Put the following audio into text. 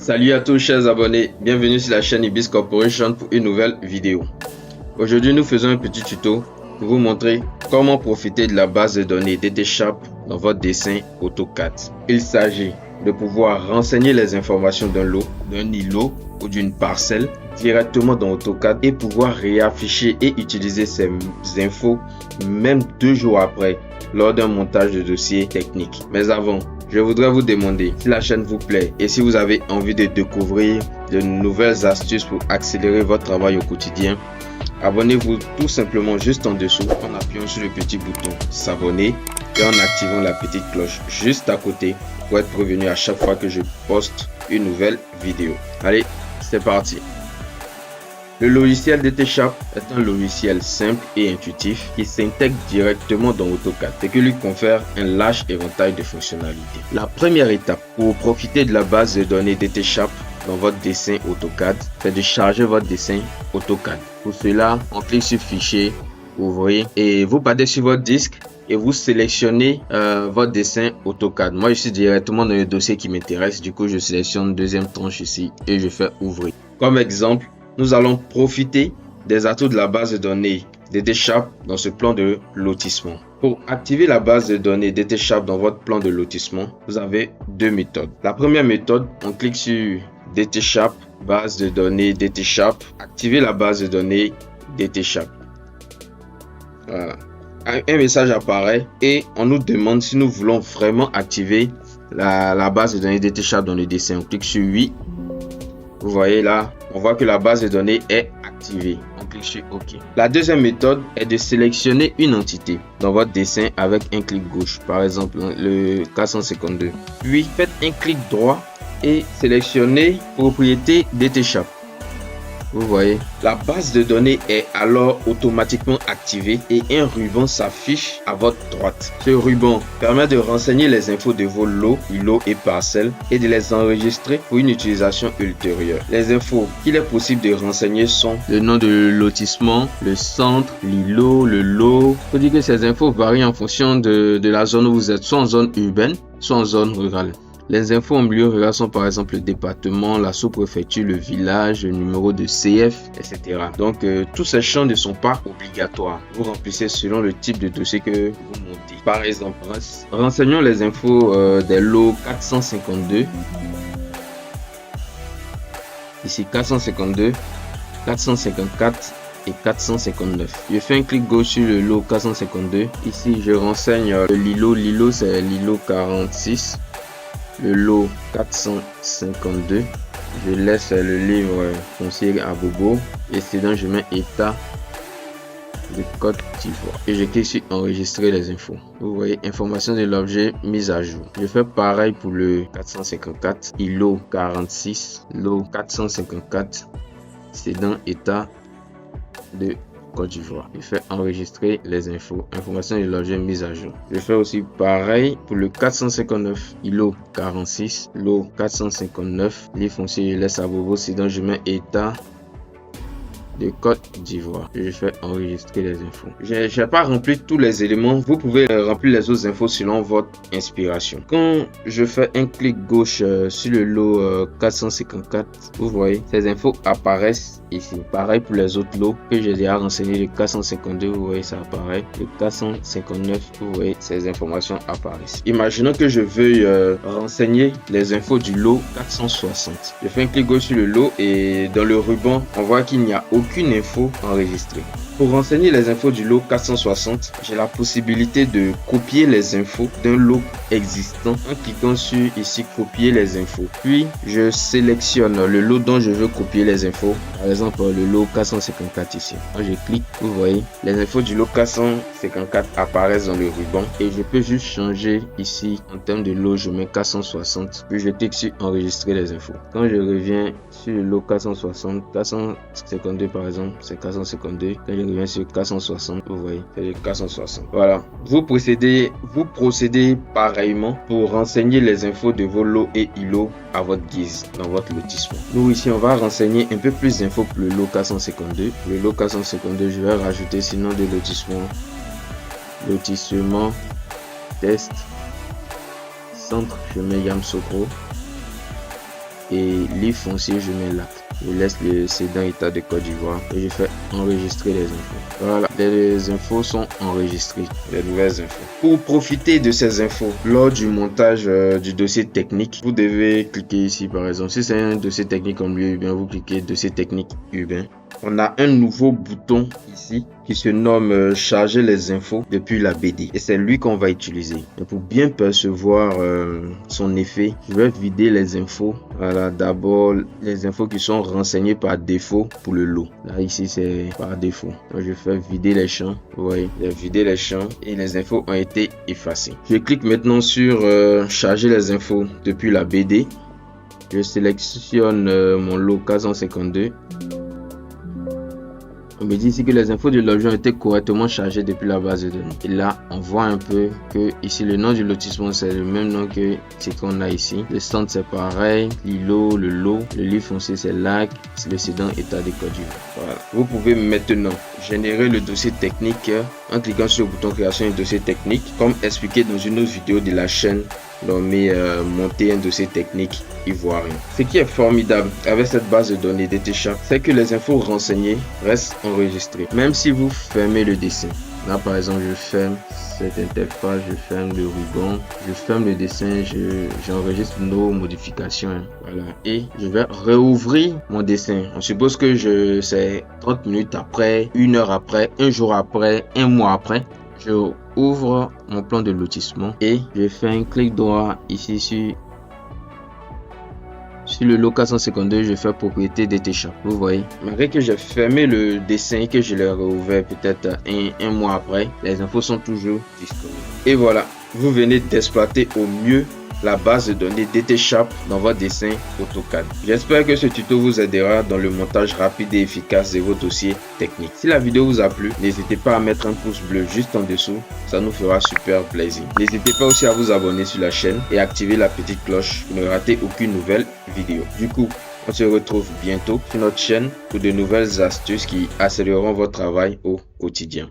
Salut à tous chers abonnés, bienvenue sur la chaîne Ibis Corporation pour une nouvelle vidéo. Aujourd'hui nous faisons un petit tuto pour vous montrer comment profiter de la base de données DataSharp dans votre dessin AutoCAD. Il s'agit de pouvoir renseigner les informations d'un lot, d'un îlot ou d'une parcelle directement dans AutoCAD et pouvoir réafficher et utiliser ces infos même 2 jours après lors d'un montage de dossier technique. Mais avant, je voudrais vous demander si la chaîne vous plaît et si vous avez envie de découvrir de nouvelles astuces pour accélérer votre travail au quotidien, abonnez-vous tout simplement juste en dessous en appuyant sur le petit bouton s'abonner et en activant la petite cloche juste à côté pour être prévenu à chaque fois que je poste une nouvelle vidéo. Allez, c'est parti. Le logiciel DataSharp est un logiciel simple et intuitif qui s'intègre directement dans AutoCAD et qui lui confère un large éventail de fonctionnalités. La première étape pour profiter de la base de données DataSharp dans votre dessin AutoCAD, c'est de charger votre dessin AutoCAD. Pour cela, on clique sur Fichier, Ouvrir et vous partez sur votre disque et vous sélectionnez votre dessin AutoCAD. Moi, je suis directement dans le dossier qui m'intéresse. Du coup, je sélectionne deuxième tranche ici et je fais Ouvrir. Comme exemple, nous allons profiter des atouts de la base de données DataSharp dans ce plan de lotissement. Pour activer la base de données DataSharp dans votre plan de lotissement, vous avez 2 méthodes. La première méthode, on clique sur DataSharp, base de données DataSharp, activer la base de données DataSharp. Voilà. Un message apparaît et on nous demande si nous voulons vraiment activer la base de données DataSharp dans le dessin. On clique sur oui. Vous voyez là, on voit que la base de données est activée. On clique sur OK. La deuxième méthode est de sélectionner une entité dans votre dessin avec un clic gauche, par exemple le 452. Puis faites un clic droit et sélectionnez propriété DataSharp. Vous voyez, la base de données est alors automatiquement activée et un ruban s'affiche à votre droite. Ce ruban permet de renseigner les infos de vos lots, îlots et parcelles et de les enregistrer pour une utilisation ultérieure. Les infos qu'il est possible de renseigner sont le nom de lotissement, le centre, l'îlot, le lot. Il faut dire que ces infos varient en fonction de la zone où vous êtes, soit en zone urbaine, soit en zone rurale. Les infos en milieu rural sont par exemple le département, la sous-préfecture, le village, le numéro de CF, etc. Donc, tous ces champs ne sont pas obligatoires. Vous remplissez selon le type de dossier que vous montez. Par exemple, renseignons les infos des lots 452. Ici, 452, 454 et 459. Je fais un clic gauche sur le lot 452. Ici, je renseigne l'îlot. L'îlot, c'est l'îlot 46. Le lot 452, je laisse le livre foncier à Bobo et sinon je mets état de Côte d'Ivoire et je clique sur enregistrer les infos. Vous voyez, information de l'objet mise à jour. Je fais pareil pour le 454, îlot 46, lot 454, c'est dans état de Côte d'Ivoire. Je fais enregistrer les infos, information de l'objet mise à jour. Je fais aussi pareil pour le 459, îlot 46, lot 459, les fonciers, je laisse à Bobo, sinon je mets état de Côte d'Ivoire. Je fais enregistrer les infos. Je n'ai pas rempli tous les éléments. Vous pouvez remplir les autres infos selon votre inspiration. Quand je fais un clic gauche sur le lot 454, vous voyez, ces infos apparaissent ici. Pareil pour les autres lots que j'ai déjà renseigné. Le 452, vous voyez, ça apparaît. Le 459, vous voyez, ces informations apparaissent. Imaginons que je veuille renseigner les infos du lot 460. Je fais un clic gauche sur le lot et dans le ruban, on voit qu'il n'y a aucune info enregistrée. Pour renseigner les infos du lot 460, j'ai la possibilité de copier les infos d'un lot existant en cliquant sur ici copier les infos. Puis je sélectionne le lot dont je veux copier les infos. Par exemple le lot 454 ici. Quand je clique, vous voyez, les infos du lot 454 apparaissent dans le ruban et je peux juste changer ici en termes de lot, je mets 460. Puis je clique sur enregistrer les infos. Quand je reviens sur le lot 460, 452 par exemple, c'est 452. Quand je reviens sur 460, vous voyez, c'est le 460. Voilà. Vous procédez pareillement pour renseigner les infos de vos lots et îlots à votre guise dans votre lotissement. Nous ici, on va renseigner un peu plus d'infos pour le lot 452. Le lot 452, je vais rajouter sinon de lotissement, test, centre, je mets Yamoussoukro. et livre foncier, je mets là. Je laisse le cédant état de Côte d'Ivoire et je fais enregistrer les infos. Voilà, les infos sont enregistrées, les nouvelles infos. Pour profiter de ces infos lors du montage du dossier technique, vous devez cliquer ici par exemple. Si c'est un dossier technique comme lui, bien vous cliquez dossier technique urbain. On a un nouveau bouton ici qui se nomme charger les infos depuis la BD et c'est lui qu'on va utiliser. Et pour bien percevoir son effet, je vais vider les infos. Voilà, d'abord les infos qui sont renseignées par défaut pour le lot. Là ici c'est par défaut. Donc, je fais vider les champs. Vous voyez, j'ai vidé les champs et les infos ont été effacées. Je clique maintenant sur charger les infos depuis la BD. Je sélectionne mon lot 452. On me dit ici que les infos du logement étaient correctement chargées depuis la base de données. Et là, on voit un peu que ici, le nom du lotissement, c'est le même nom que ce qu'on a ici. Le centre, c'est pareil. L'îlot, le lot. Le livre foncier, c'est lac. Le cédant, état de Côte d'Ivoire. Voilà. Vous pouvez maintenant générer le dossier technique en cliquant sur le bouton création et dossier technique, comme expliqué dans une autre vidéo de la chaîne nommé monter un dossier technique ivoirien. Ce qui est formidable avec cette base de données DTCharp, c'est que les infos renseignées restent enregistrées. Même si vous fermez le dessin. Là par exemple, je ferme cette interface, je ferme le ruban, je ferme le dessin, j'enregistre nos modifications. Voilà. Et je vais réouvrir mon dessin. On suppose que c'est 30 minutes après, 1 heure après, 1 jour après, 1 mois après. Je ouvre mon plan de lotissement et je fais un clic droit ici sur le lot 452. Je fais propriété DTCharp. Vous voyez, malgré que j'ai fermé le dessin et que je l'ai réouvert peut-être un mois après, les infos sont toujours disponibles. Et voilà, vous venez d'exploiter au mieux la base de données DTCharp dans votre dessin AutoCAD. J'espère que ce tuto vous aidera dans le montage rapide et efficace de vos dossiers techniques. Si la vidéo vous a plu, n'hésitez pas à mettre un pouce bleu juste en dessous, ça nous fera super plaisir. N'hésitez pas aussi à vous abonner sur la chaîne et activer la petite cloche pour ne rater aucune nouvelle vidéo. Du coup, on se retrouve bientôt sur notre chaîne pour de nouvelles astuces qui accéléreront votre travail au quotidien.